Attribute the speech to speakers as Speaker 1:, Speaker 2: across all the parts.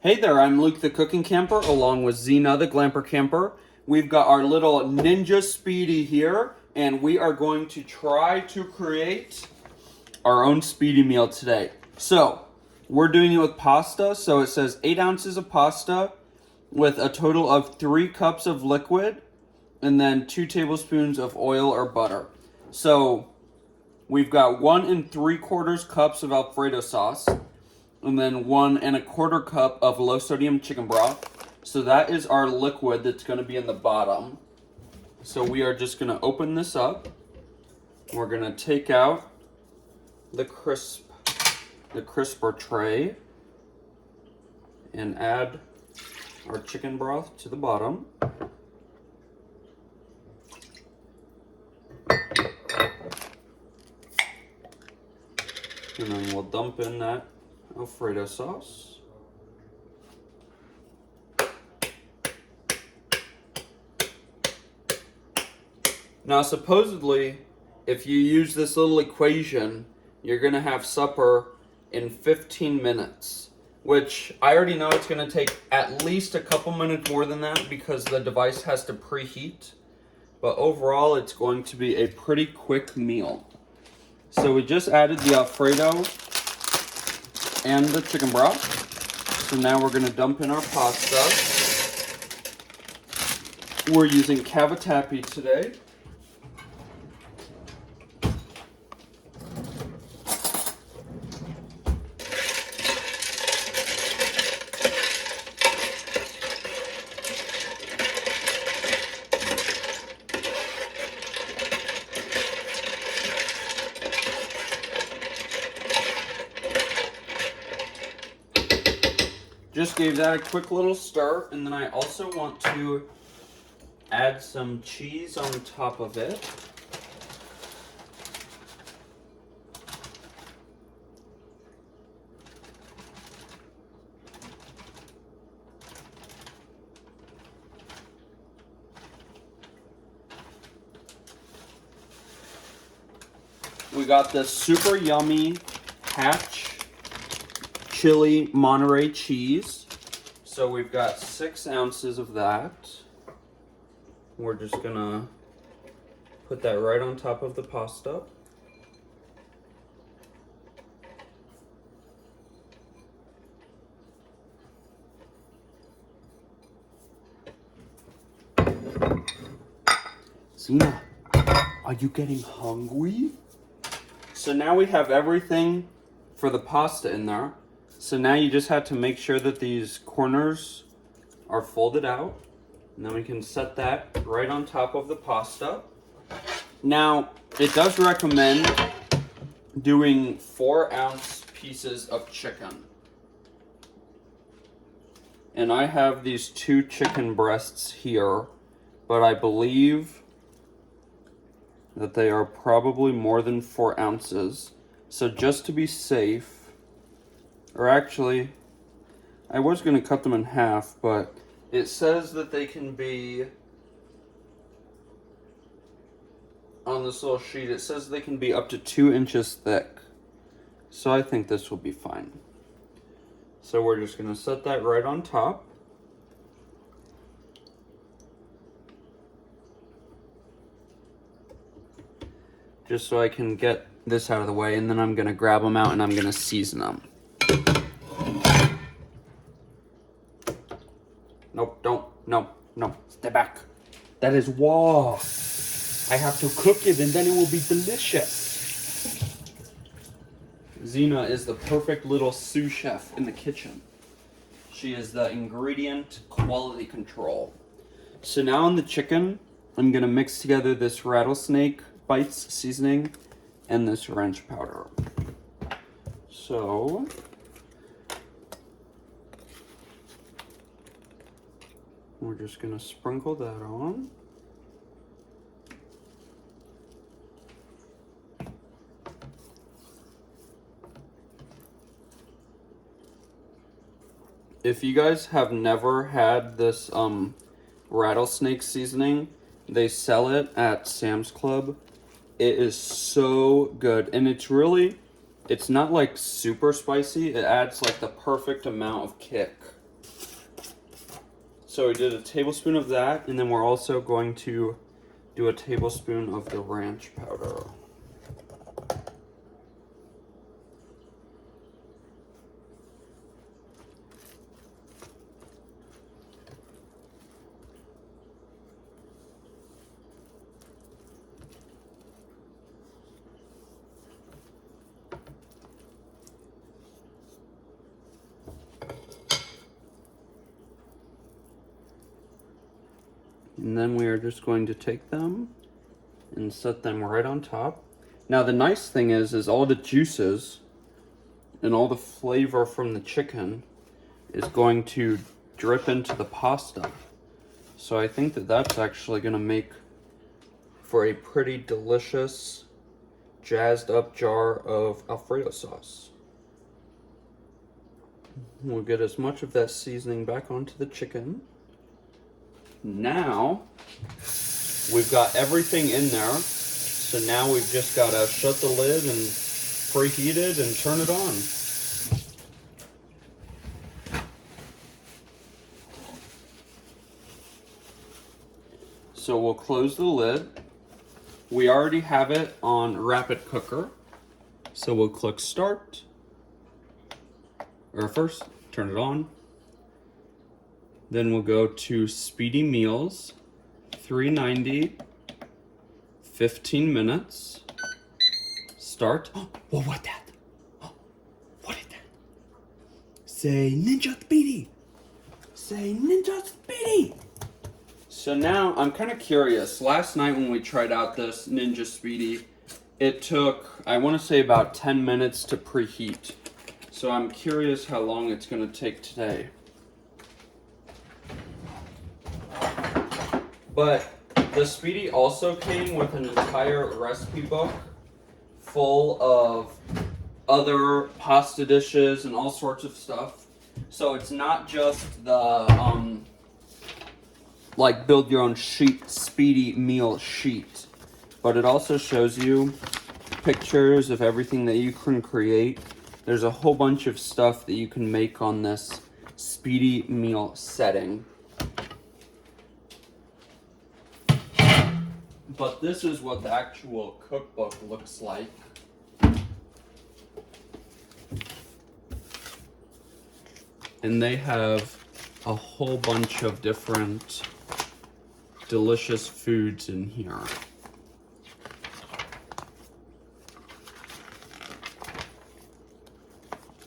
Speaker 1: Hey there, I'm Luke the Cooking Camper along with Zena the Glamper Camper. We've got our little Ninja Speedi here, and we are going to try to create our own Speedi meal today. So, we're doing it with pasta, so it says 8 ounces of pasta with a total of 3 cups of liquid and then 2 tablespoons of oil or butter. So, we've got 1 3/4 cups of Alfredo sauce, and then 1 1/4 cup of low sodium chicken broth. So that is our liquid that's going to be in the bottom. So we are just going to open this up. We're going to take out the crisper tray and add our chicken broth to the bottom. And then we'll dump in that Alfredo sauce. Now supposedly, if you use this little equation, you're gonna have supper in 15 minutes, which I already know it's gonna take at least a couple minutes more than that because the device has to preheat, but overall it's going to be a pretty quick meal. So we just added the Alfredo and the chicken broth. So now we're going to dump in our pasta. We're using cavatappi today. Just gave that a quick little stir, and then I also want to add some cheese on top of it. We got this super yummy Hatch chili Monterey cheese. So we've got 6 ounces of that. We're just gonna put that right on top of the pasta. Zena, are you getting hungry? So now we have everything for the pasta in there. So now you just have to make sure that these corners are folded out. And then we can set that right on top of the pasta. Now, it does recommend doing 4-ounce pieces of chicken. And I have these 2 chicken breasts here, but I believe that they are probably more than 4 ounces. So just to be safe, or actually, I was going to cut them in half, but it says that they can be, on this little sheet, it says they can be up to 2 inches thick. So I think this will be fine. So we're just going to set that right on top. Just so I can get this out of the way, and then I'm going to grab them out and I'm going to season them. Nope, no, stay back. That is raw. I have to cook it and then it will be delicious. Zena is the perfect little sous chef in the kitchen. She is the ingredient quality control. So now on the chicken, I'm gonna mix together this rattlesnake bites seasoning and this ranch powder. So we're just gonna sprinkle that on. If you guys have never had this rattlesnake seasoning, they sell it at Sam's Club. It is so good, and it's not like super spicy. It adds like the perfect amount of kick. So we did a tablespoon of that, and then we're also going to do a tablespoon of the ranch powder. And then we are just going to take them and set them right on top. Now the nice thing is all the juices and all the flavor from the chicken is going to drip into the pasta. So I think that that's actually gonna make for a pretty delicious, jazzed up jar of Alfredo sauce. We'll get as much of that seasoning back onto the chicken. Now, we've got everything in there, so now we've just got to shut the lid and preheat it and turn it on. So we'll close the lid. We already have it on rapid cooker, so we'll click start. Or first, turn it on. Then we'll go to Speedy Meals, 390, 15 minutes. Start. Oh, what that? Oh, what is that? Say Ninja Speedi. Say Ninja Speedi. So now I'm kind of curious. Last night when we tried out this Ninja Speedi, it took, I want to say, about 10 minutes to preheat. So I'm curious how long it's going to take today. But the Speedi also came with an entire recipe book full of other pasta dishes and all sorts of stuff. So it's not just the like build your own sheet Speedi meal sheet, but it also shows you pictures of everything that you can create. There's a whole bunch of stuff that you can make on this Speedi meal setting. But this is what the actual cookbook looks like. And they have a whole bunch of different delicious foods in here.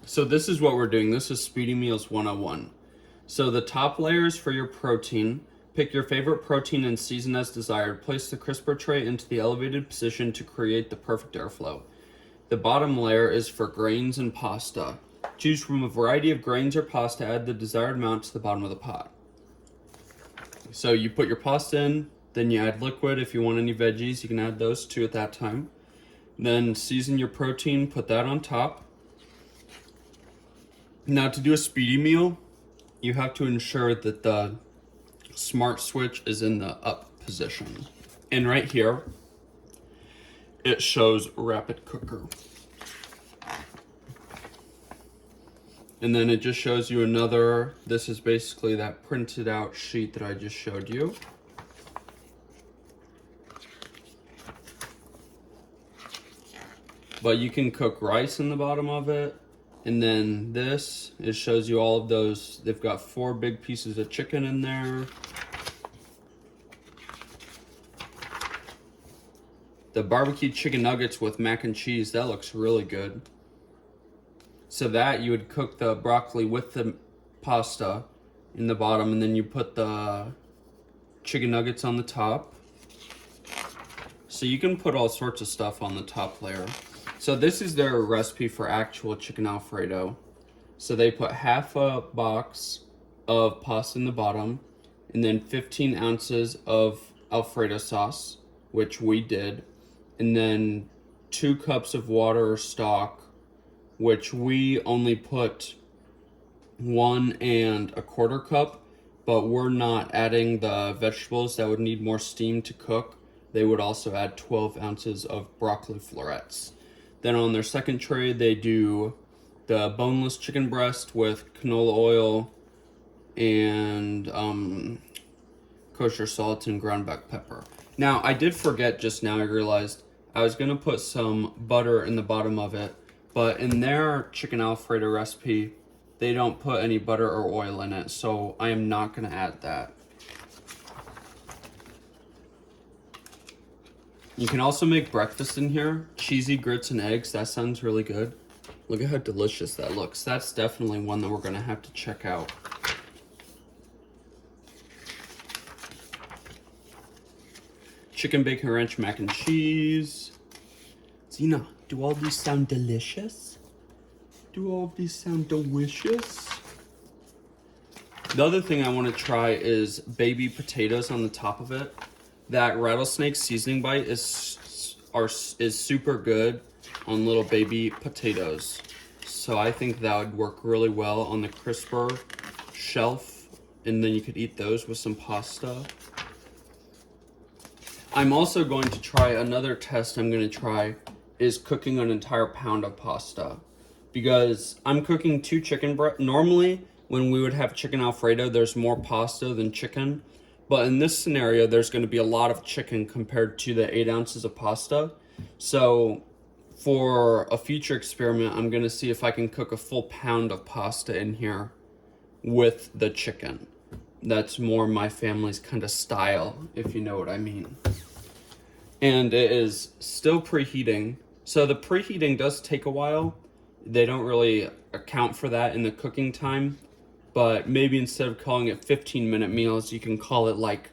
Speaker 1: So this is what we're doing. This is Speedi Meals 101. So the top layer is for your protein. Pick your favorite protein and season as desired. Place the crisper tray into the elevated position to create the perfect airflow. The bottom layer is for grains and pasta. Choose from a variety of grains or pasta. Add the desired amount to the bottom of the pot. So you put your pasta in, then you add liquid. If you want any veggies, you can add those too at that time. Then season your protein, put that on top. Now to do a Speedi meal, you have to ensure that the smart switch is in the up position. And right here, it shows rapid cooker. And then it just shows you another, this is basically that printed out sheet that I just showed you. But you can cook rice in the bottom of it. And then this, it shows you all of those. They've got 4 big pieces of chicken in there. The barbecue chicken nuggets with mac and cheese, that looks really good. So that you would cook the broccoli with the pasta in the bottom, and then you put the chicken nuggets on the top. So you can put all sorts of stuff on the top layer. So this is their recipe for actual chicken Alfredo. So they put half a box of pasta in the bottom, and then 15 ounces of Alfredo sauce, which we did, and then 2 cups of water or stock, which we only put 1 1/4 cup, but we're not adding the vegetables that would need more steam to cook. They would also add 12 ounces of broccoli florets. Then on their second tray, they do the boneless chicken breast with canola oil and kosher salt and ground black pepper. Now, I did forget just now, I realized I was gonna put some butter in the bottom of it, but in their chicken Alfredo recipe, they don't put any butter or oil in it, so I am not gonna add that. You can also make breakfast in here. Cheesy grits and eggs, that sounds really good. Look at how delicious that looks. That's definitely one that we're gonna have to check out. Chicken bacon ranch mac and cheese. Zena, do all these sound delicious? Do all of these sound delicious? The other thing I want to try is baby potatoes on the top of it. That rattlesnake seasoning bite is super good on little baby potatoes. So I think that would work really well on the crisper shelf, and then you could eat those with some pasta. I'm also going to try another test I'm going to try is cooking an entire pound of pasta, because I'm cooking 2 chicken breast. Normally when we would have chicken Alfredo, there's more pasta than chicken. But in this scenario, there's going to be a lot of chicken compared to the 8 ounces of pasta. So for a future experiment, I'm going to see if I can cook a full pound of pasta in here with the chicken. That's more my family's kind of style, if you know what I mean. And it is still preheating. So the preheating does take a while. They don't really account for that in the cooking time. But maybe instead of calling it 15-minute meals, you can call it like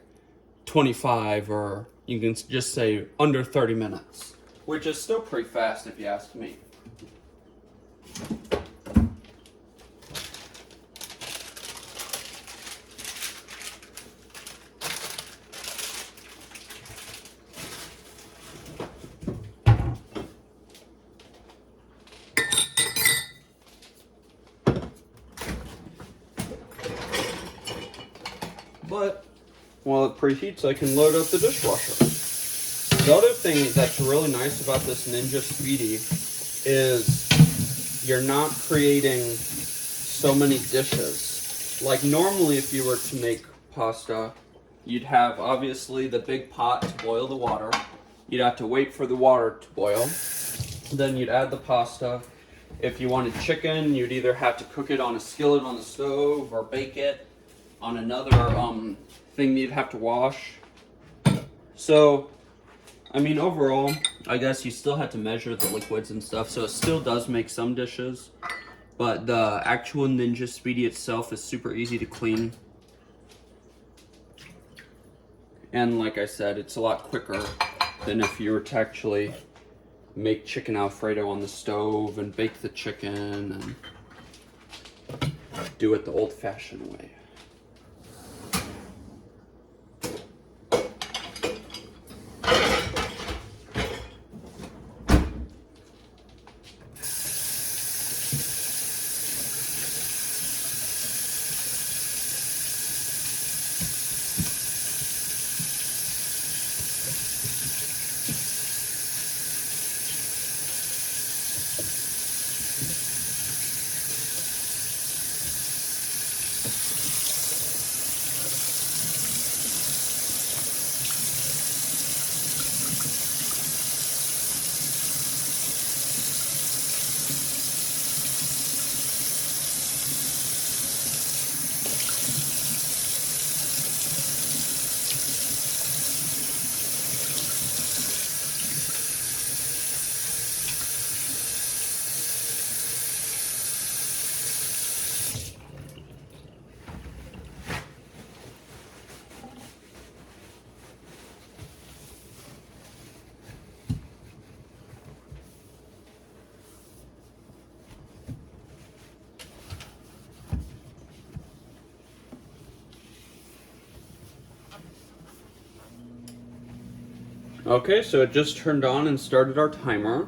Speaker 1: 25, or you can just say under 30 minutes, which is still pretty fast if you ask me. But while it preheats, I can load up the dishwasher. The other thing that's really nice about this Ninja Speedi is you're not creating so many dishes. Like normally if you were to make pasta, you'd have obviously the big pot to boil the water. You'd have to wait for the water to boil. Then you'd add the pasta. If you wanted chicken, you'd either have to cook it on a skillet on the stove or bake it on another thing you'd have to wash. So, I mean, overall, I guess you still have to measure the liquids and stuff, so it still does make some dishes. But the actual Ninja Speedi itself is super easy to clean. And like I said, it's a lot quicker than if you were to actually make chicken Alfredo on the stove and bake the chicken and do it the old-fashioned way. Okay, so it just turned on and started our timer.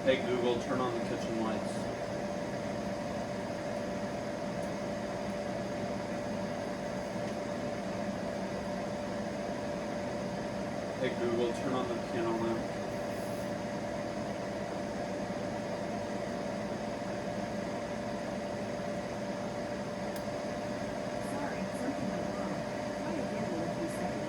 Speaker 1: Hey Google, turn on the kitchen lights. Hey Google, turn on the piano lamp.
Speaker 2: Sorry, something went wrong. Try again in a few seconds.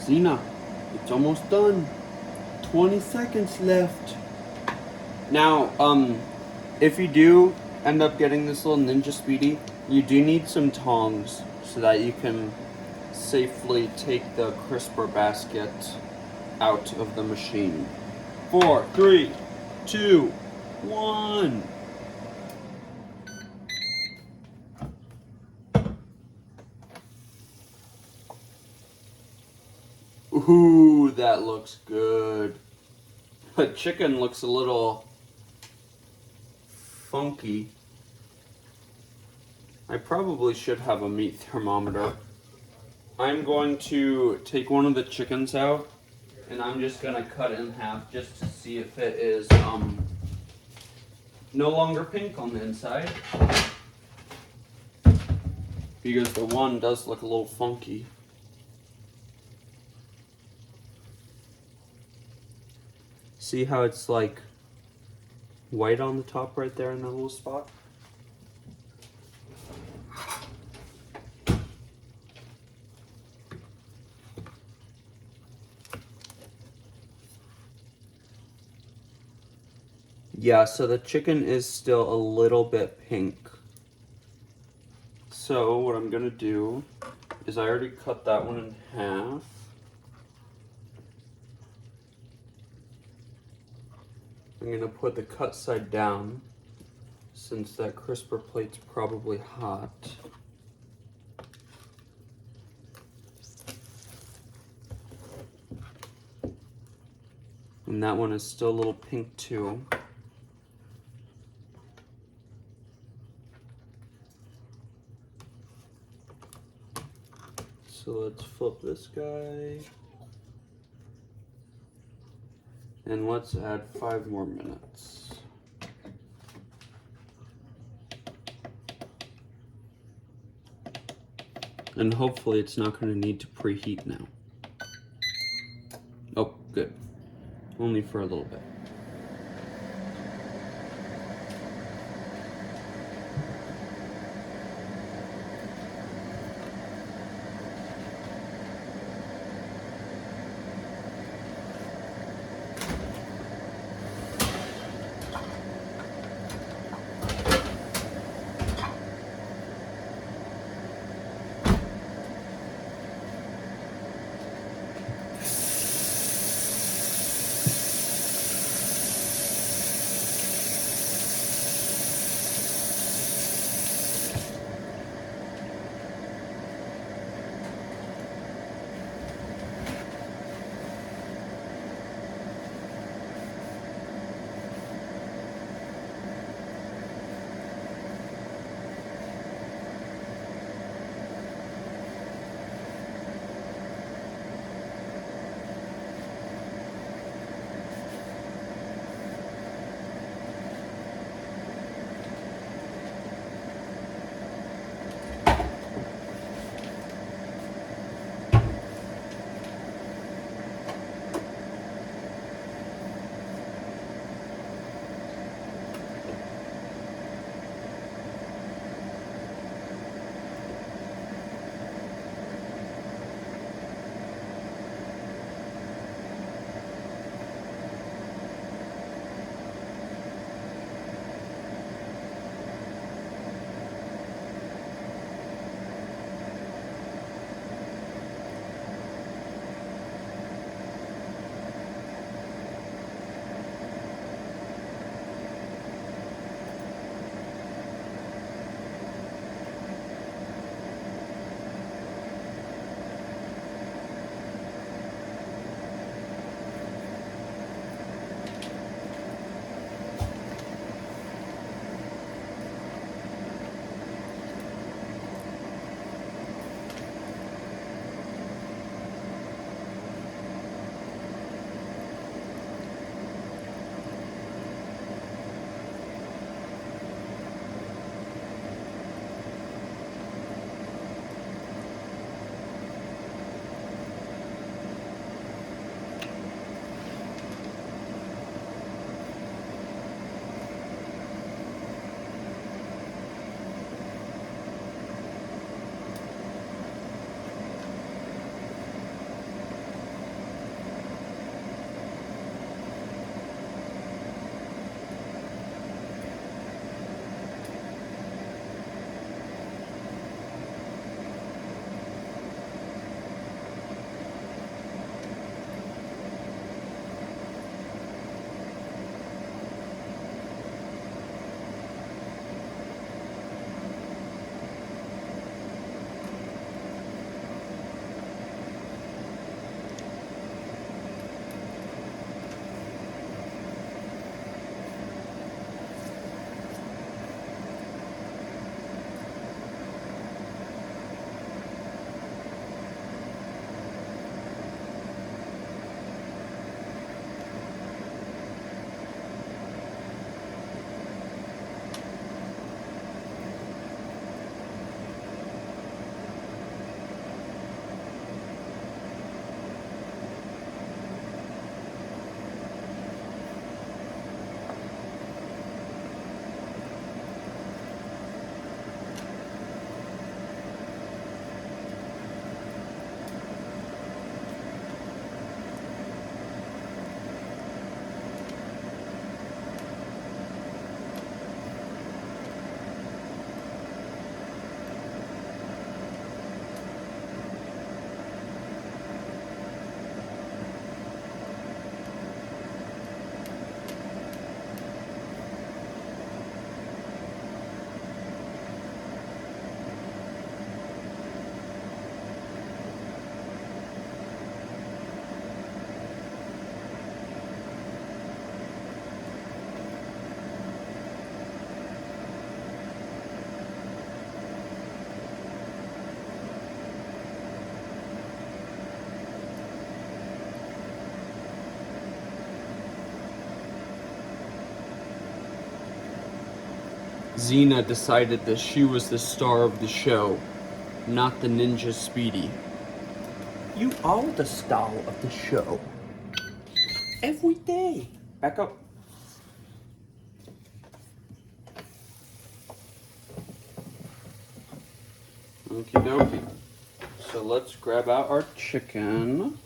Speaker 1: Zena, it's almost done. 20 seconds left. Now, if you do end up getting this little Ninja Speedi, you do need some tongs so that you can safely take the crisper basket out of the machine. 4, 3, 2, 1. Ooh, that looks good. The chicken looks a little funky. I probably should have a meat thermometer. I'm going to take one of the chickens out and I'm just gonna cut it in half just to see if it is no longer pink on the inside. Because the one does look a little funky. See how it's like white on the top right there in that little spot? Yeah, so the chicken is still a little bit pink. So what I'm gonna do is I already cut that one in half. I'm gonna put the cut side down since that crisper plate's probably hot. And that one is still a little pink too. So let's flip this guy. And let's add 5 more minutes. And hopefully it's not going to need to preheat now. Oh, good. Only for a little bit. Xena decided that she was the star of the show, not the Ninja Speedi. You are the star of the show. Every day. Back up. Okie dokie. So let's grab out our chicken.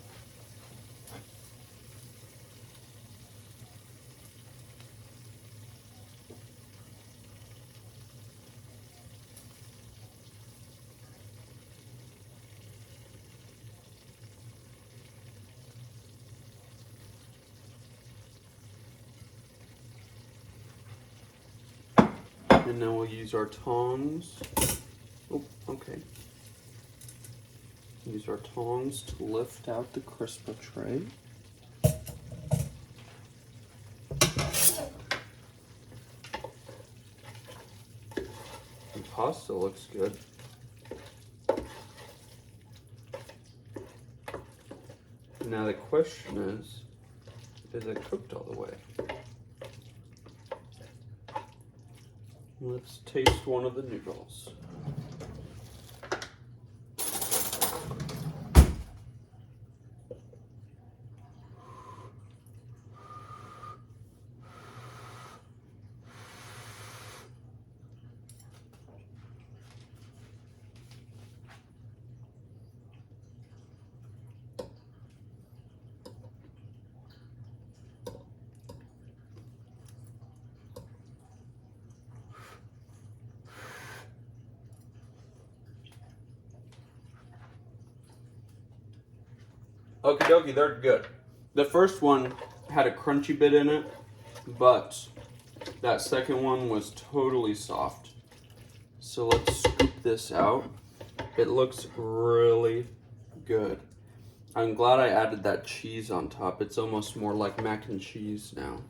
Speaker 1: And now we'll use our tongs. Oh, okay. Use our tongs to lift out the crisper tray. The pasta looks good. Now the question is it cooked all the way? Let's taste one of the noodles. Okie dokie, they're good. The first one had a crunchy bit in it, but that second one was totally soft. So let's scoop this out. It looks really good. I'm glad I added that cheese on top. It's almost more like mac and cheese now.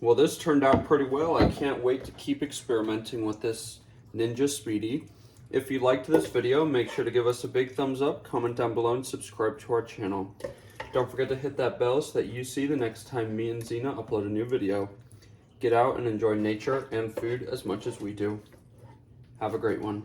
Speaker 1: Well, this turned out pretty well. I can't wait to keep experimenting with this Ninja Speedi. If you liked this video, make sure to give us a big thumbs up, comment down below, and subscribe to our channel. Don't forget to hit that bell so that you see the next time me and Xena upload a new video. Get out and enjoy nature and food as much as we do. Have a great one.